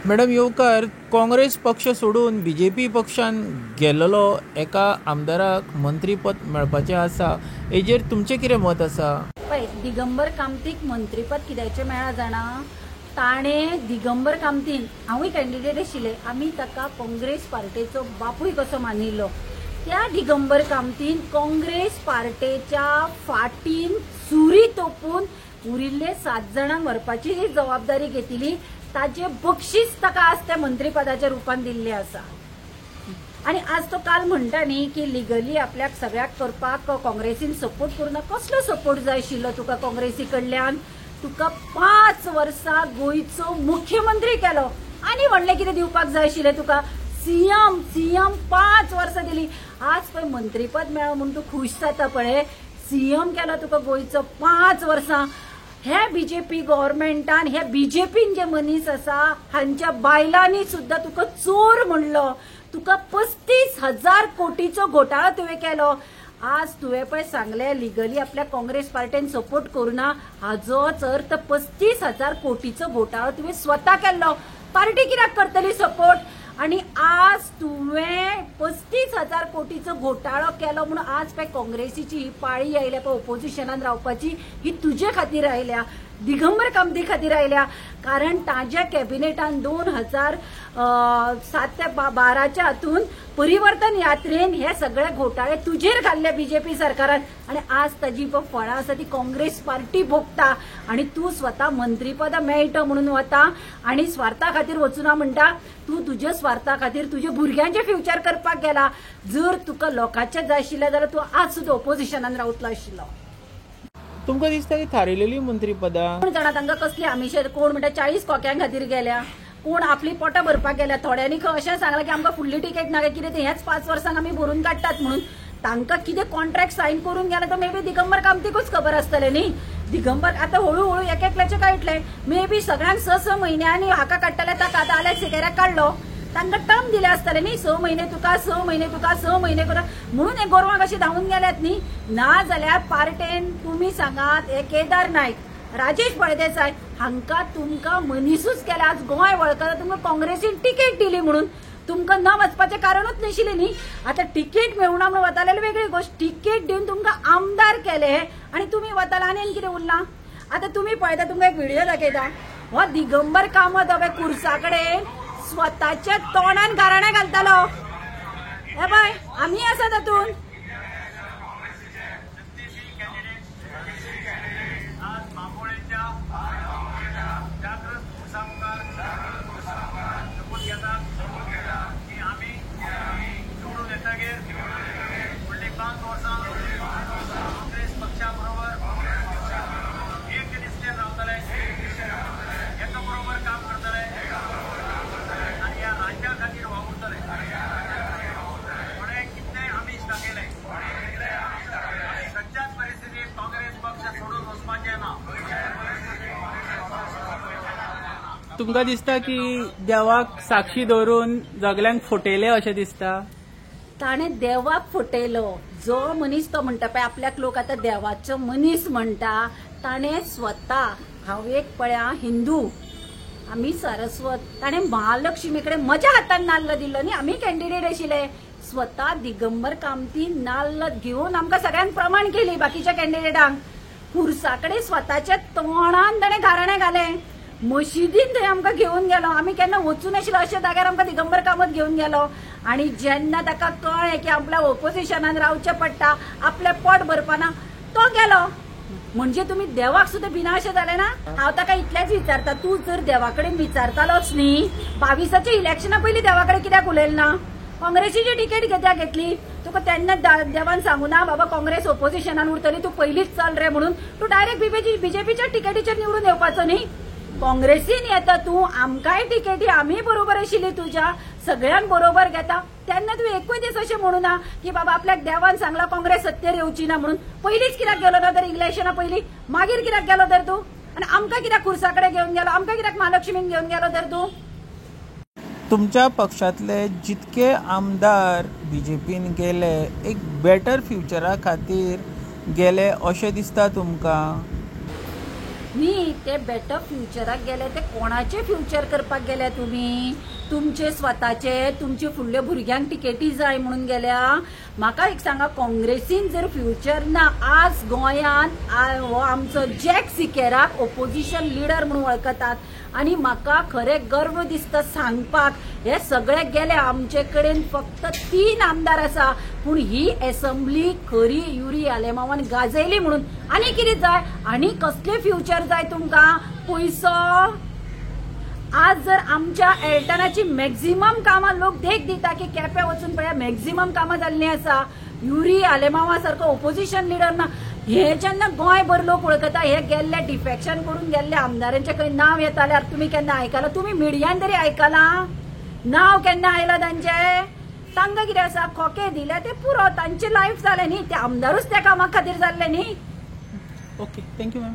Madam येवकार, काँग्रेस पक्ष सोडून बीजेपी पक्षान गेल्लो एका आमदाराक मंत्रीपद मेळपाचें आसा, हेजेर तुमचें कितें मत आसा? पळय, दिगंबर कामतीक मंत्रीपद कित्याचें मेळ्ळा जाणा, ताणें दिगंबर कामतीन हांवूय कॅन्डिडेट आशिल्लें, आमी ताका काँग्रेस पार्टीचो बापूय कसो मानिल्लो. त्या दिगंबर कामतीन काँग्रेस पार्टीच्या फाटीन सुरी तोपून उरिल्ले 7 जाणांक व्हरपाची ही जबाबदारी घेतिली. ताचे बक्षीस ताका आज त्या मंत्रीपदाच्या रुपान दिल्लें आसा. आणि आज तो काल म्हणटा न्ही की लिगली आपल्याक सगळ्याक करपाक काँग्रेसीन सपोर्ट करूना. कसलो सपोर्ट जाय आशिल्लो तुका काँग्रेसी कडल्यान? तुका 5 वर्सां गोंयचो मुख्यमंत्री केलो, आनी व्हडलें कितें दिवपाक जाय आशिल्लें तुका? सीएम 5 वर्सां दिली. आज पळय मंत्रीपद मेळ्ळो म्हूण तूं खूश जाता पळय. सीएम केलो तुका गोंयचो 5 वर्सां. हे बीजेपी गव्हर्मेंटान, हे बीजेपीन जे मनीस आसा हांच्या बायलांनी सुद्धा तुका चोर म्हणलो. तुका 35,000 कोटीचो घोटाळो तुवें केलो. आज तुवें पळय सांगलें लिगली आपल्या काँग्रेस पार्टीन सपोर्ट करूना, हाजोच अर्थ 35,000 कोटीचो घोटाळो तुवें स्वता केल्लो. पार्टी कित्याक करतली सपोर्ट? आणि आज तुवें 35,000 कोटीचो घोटाळो केलो म्हणून आज पळय काँग्रेसीची ही पाळी आयल्या पळय ओपोजिशनान रावपाची, ही तुजे खातीर आयल्या, दिगंबर कामती खातीर आयल्या. कारण ताज्या कॅबिनेटान 2007 ते 12च्या हातून परिवर्तन यात्रेन हे सगळे घोटाळे तुजेर घाल्ले बीजेपी सरकारान. आणि आज ताजी फळां आसा ती काँग्रेस पार्टी भोगता. आणि तूं स्वता मंत्रीपद मेळटा म्हणून वता आणि स्वार्था खातीर वचूना म्हणटा. तूं तुज्या स्वार्था खातीर तुज्या भुरग्यांचे फ्युचर करपाक गेला. जर तुका लोकांचें जाय आशिल्लें जाल्यार तूं आज सुद्दां ओपोजिशनान रावतलो आशिल्लो. तुमकां दिसता की थारिल्लेली मंत्रीपदां कोण जाणा तांकां कसली आमिशे, कोण म्हणटा 40 कोक्यां खातीर गेल्या, कोण आपली पोटां भरपाक गेल्या. थोड्यांनी अशें सांगलां की आमकां फुडली टिकेट नाका, कितें तें हेच 5 वर्सांक आमी भरून काडटात म्हणून. तांकां कितें कॉन्ट्रॅक्ट सायन करून गेले तो मे बी दिगंबर कामतीकूच खबर आसतलें न्ही. दिगंबर आतां हळूहळू एकल्याचें काडटलें. मे बी सगळ्यांक 6 म्हयन्यांनी हाका काडटले. ताका आतां आलेक्स सिकेराक काडलो, तांकां टर्म दिले आसतले न्ही. 6 म्हयने तुका, 6 म्हयने तुका, 6 म्हयने करा म्हणून हे गोरवां कशी धांवून गेल्यात न्ही. ना जाल्यार पार्टेन तुमी सांगात हे केदार नायक, राजेश फळदेसाय हांकां तुमकां मनीसूच केला. आज गोंय वळखता तुमकां काँग्रेसीन टिकेट दिली म्हणून. तुमकां न वचपाचें कारणूच नाशिल्लें न्ही. आतां टिकेट मेळुना म्हणून वताले वेगळी गोष्ट. टिकेट दिवन तुमकां आमदार केले आणि तुमी वताला आनी कितें उरलां? आतां तुमी पळयता, तुमकां एक व्हिडिओ दाखयता. हो दिगंबर कामत हो कुर्सा कडेन स्वताच्या तोंडान गाराणें घालतालो. हे पळय, आमी आसा तातून. तुमकां दिसता की देवाक साक्षी दवरून जगल्यांक फटयले अशें दिसता? ताणें देवाक फटयलो. जो मनीस तो म्हणटा पळय आपल्याक लोक आतां देवाचो मनीस म्हणटा, ताणें स्वता, हांव एक पळया हिंदू, आमी सारस्वत, ताणें महालक्ष्मी कडेन म्हज्या हातान नाल्ल दिल्लो न्ही. आमी कॅन्डिडेट आशिल्ले. स्वता दिगंबर कामती नाल्ल घेवन आमकां सगळ्यांक प्रमाण केली बाकीच्या कॅन्डिडेटांक. खुर्सा कडेन स्वताच्या तोंडान ताणें गाराणें घालें. मशिदीन थंय आमकां घेवन गेलो. आमी केन्ना वचूं नाशिल्लो अशा जाग्यार आमकां दिगंबर कामत घेवन गेलो. आणि जेन्ना ताका कळ्ळें की आपल्या ओपोजिशनान रावचें पडटा, आपलें पोट भरपाना, तो गेलो. म्हणजे तुमी देवाक सुद्दां भिना अशें जालें ना. हांव ताका इतलेंच विचारता, तूं जर देवा कडेन विचारतालोच न्ही, 22च्या इलेक्शना पयलीं देवा कडेन कित्याक उलयलें ना? काँग्रेसीची टिकेट कित्याक घेतली? तुका तेन्ना देवान सांगू ना बाबा काँग्रेस ओपोजिशनान उरतली, तूं पयलींच चल रे म्हणून. तूं डायरेक्ट बीजेपीच्या टिकेटीचेर निवडून येवपाचो न्ही. काँग्रेसीन येता तूं, आमकांय टिकेटी आमी बरोबर आशिल्ली तुज्या, सगळ्यांक बरोबर घेता. तेन्ना तूं एकूय दीस अशें म्हणू ना की बाबा आपल्याक देवान सांगला काँग्रेस सत्तेर येवची ना म्हणून. पयलींच कित्याक गेलो ना तर इलेक्शना पयलीं? मागीर कित्याक गेलो तर तूं? आणि आमकां कित्याक खुर्सा कडेन घेवन गेलो? आमकां कित्याक महालक्ष्मीक घेवन गेलो तर तूं? तुमच्या पक्षातले जितके आमदार बीजेपीन गेले, एक बेटर फ्युचरा खातीर गेले अशें दिसता तुमकां? न्ही ते बेटर फ्युचराक गेले ते कोणाचे फ्युचर करपाक गेले तुमी तुमचे स्वताचे तुमचे फुडले भुरग्यांक टिकेटी जाय म्हणून गेल्या म्हाका एक सांगा काँग्रेसीन जर फ्युचर ना आज गोंयांत हो आमचो जॅक सिकेराक ओपोजिशन लिडर म्हणून वळखतात आणि म्हाका खरें गर्व दिसता सांगपाक हे सगळे गेले आमचे कडेन फक्त 3 आमदार आसा पूण ही असेंब्ली खरी युरी आलेमावान गाजयली म्हणून आनी कितें जाय आनी कसले फ्युचर जाय तुमकां पयसो आज जर आमच्या एल्टनाची मॅक्झिमम कामां लोक देख दिता की केप्यां वचून पळया मॅक्झिमम कामां जाल्लीं आसा युरी आलेमावा सारको ओपोजिशन लिडर ना हे जेन्ना गोंयभर लोक वळखता हे गेल्ले डिफेक्शन करून गेल्ले आमदारांचे खंय नांव येता जाल्यार तुमी केन्ना आयकलां तुमी मिडियान तरी आयकलां नांव केन्ना आयलां तांचे तांकां कितें आसा खोके दिले ते पुरो तांचे लायफ जालें न्ही ते आमदारूच त्या कामा खातीर जाल्ले न्ही ओके थँक्यू मॅम